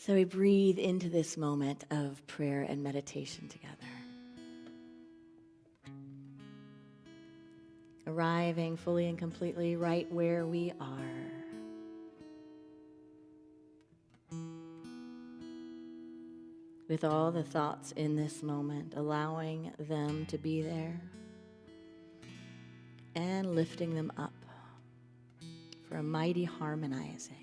So we breathe into this moment of prayer and meditation together. Arriving fully and completely right where we are. With all the thoughts in this moment, allowing them to be there and lifting them up for a mighty harmonizing.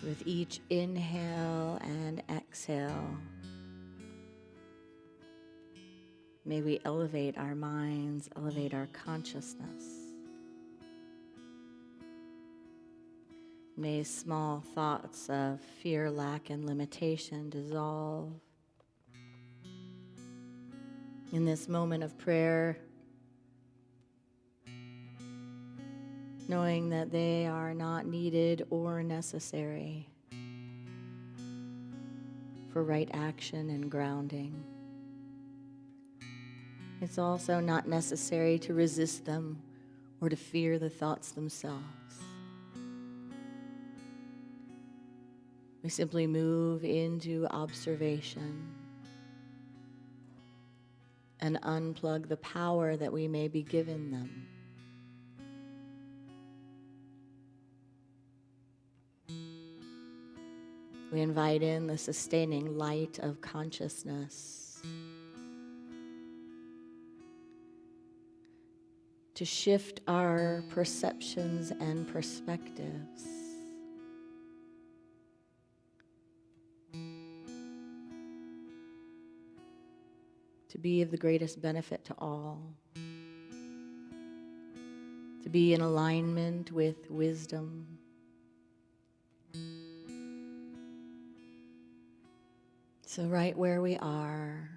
With each inhale and exhale, may we elevate our minds, elevate our consciousness. May small thoughts of fear, lack, and limitation dissolve. In this moment of prayer, knowing that they are not needed or necessary for right action and grounding. It's also not necessary to resist them or to fear the thoughts themselves. We simply move into observation and unplug the power that we may be given them. We invite in the sustaining light of consciousness to shift our perceptions and perspectives. To be of the greatest benefit to all. To be in alignment with wisdom. So right where we are,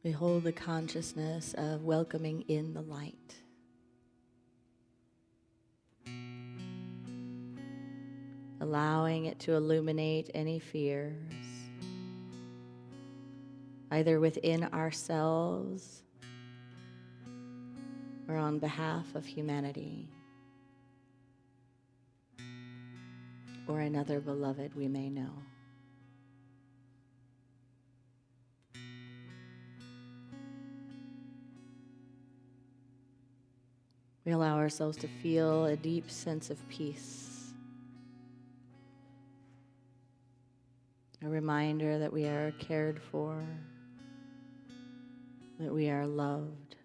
we hold the consciousness of welcoming in the light. Allowing it to illuminate any fears, either within ourselves or on behalf of humanity, or another beloved we may know. We allow ourselves to feel a deep sense of peace. A reminder that we are cared for, that we are loved,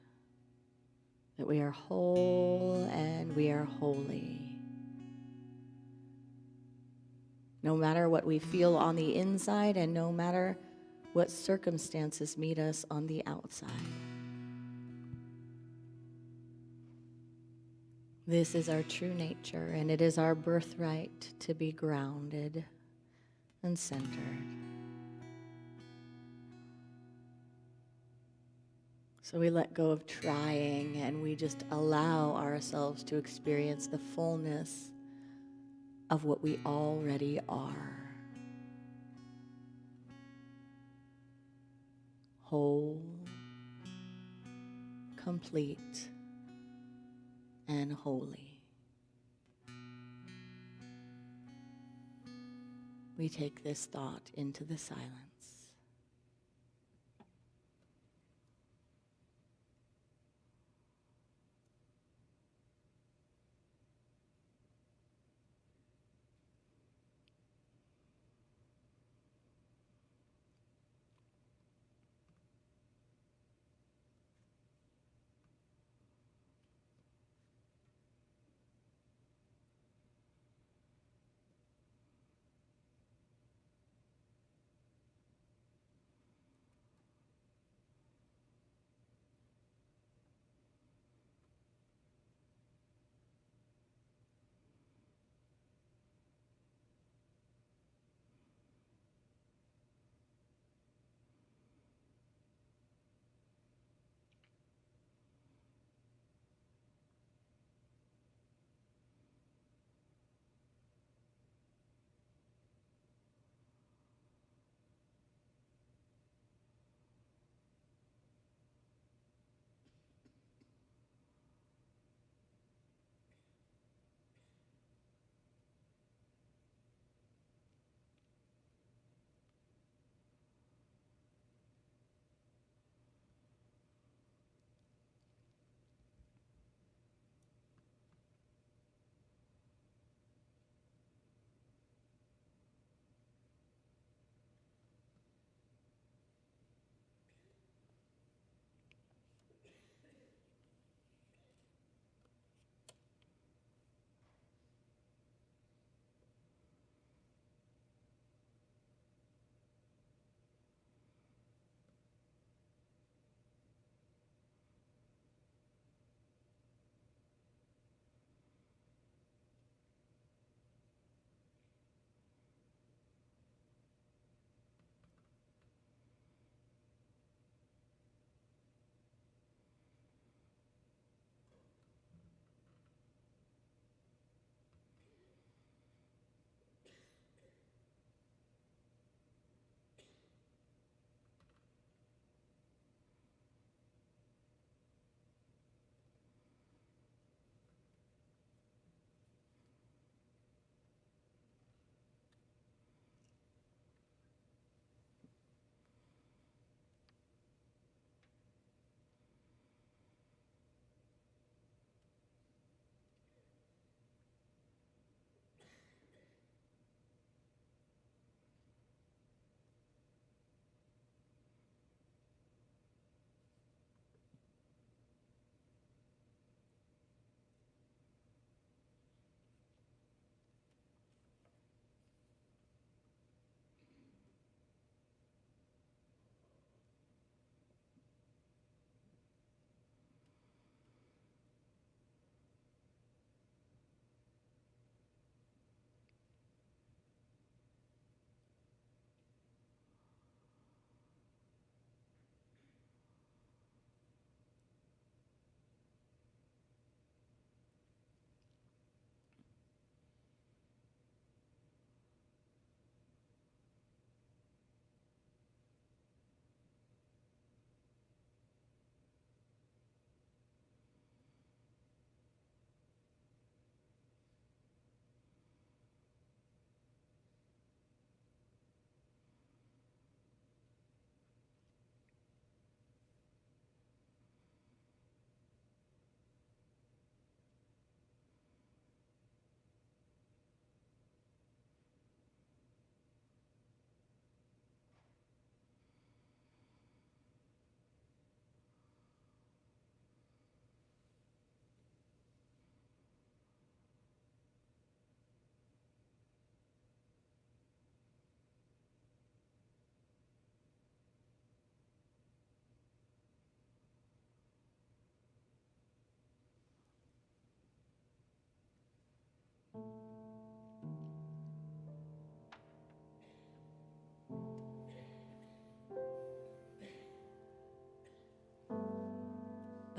that we are whole and we are holy. No matter what we feel on the inside and no matter what circumstances meet us on the outside. This is our true nature, and it is our birthright to be grounded and centered. So we let go of trying and we just allow ourselves to experience the fullness of what we already are. Whole, complete, and holy. We take this thought into the silence.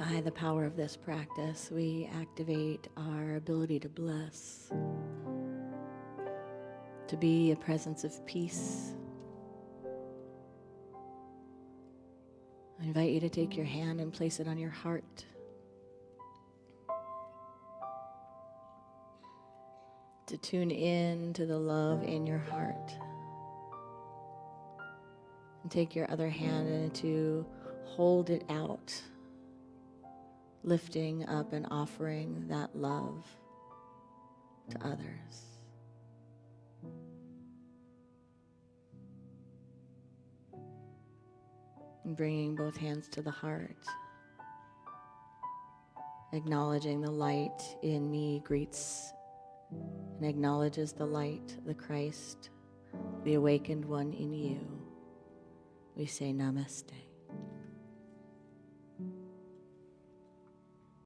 By the power of this practice, we activate our ability to bless, to be a presence of peace. I invite you to take your hand and place it on your heart. To tune in to the love in your heart. And take your other hand and to hold it out, lifting up and offering that love to others. And bringing both hands to the heart, acknowledging the light in me greets and acknowledges the light, the Christ, the awakened one in you. We say namaste.